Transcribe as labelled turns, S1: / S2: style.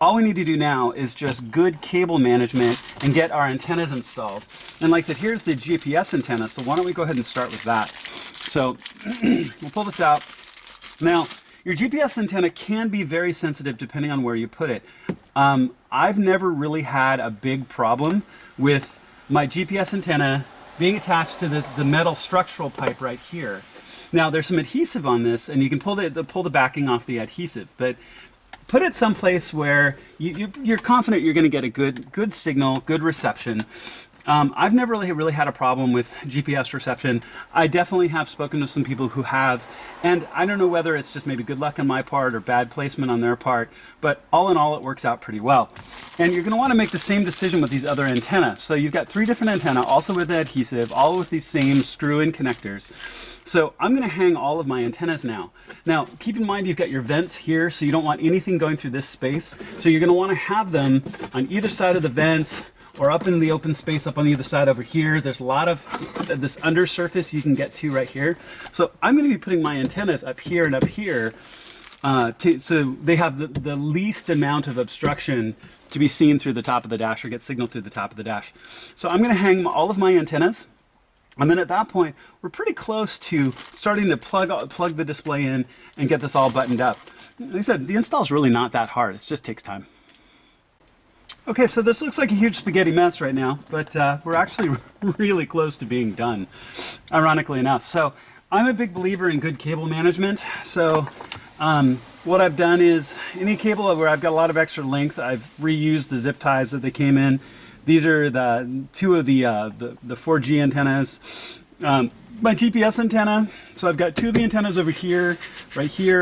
S1: All we need to do now is just good cable management and get our antennas installed. And like I said, here's the GPS antenna, so why don't we go ahead and start with that. So we'll pull this out. Now, your GPS antenna can be very sensitive depending on where you put it. I've never really had a big problem with my GPS antenna being attached to the metal structural pipe right here. Now, there's some adhesive on this, and you can pull the backing off the adhesive, but put it someplace where you're confident you're going to get a good signal, good reception. I've never really had a problem with GPS reception. I definitely have spoken to some people who have, and I don't know whether it's just maybe good luck on my part or bad placement on their part, but all in all, it works out pretty well. And you're going to want to make the same decision with these other antennas. So you've got 3 different antennas, also with the adhesive, all with these same screw-in connectors. So I'm going to hang all of my antennas now. Now, keep in mind you've got your vents here, so you don't want anything going through this space. So you're going to want to have them on either side of the vents, or up in the open space up on the other side over here. There's a lot of this undersurface you can get to right here. So I'm going to be putting my antennas up here and up here so they have the least amount of obstruction to be seen through the top of the dash or get signal through the top of the dash. So I'm going to hang all of my antennas. And then at that point, we're pretty close to starting to plug the display in and get this all buttoned up. Like I said, the install is really not that hard. It just takes time. Okay, so this looks like a huge spaghetti mess right now, but we're actually really close to being done, ironically enough. So I'm a big believer in good cable management. So what I've done is any cable where I've got a lot of extra length, I've reused the zip ties that they came in. These are the 2 of the 4G antennas. My GPS antenna, so I've got 2 of the antennas over here, right here.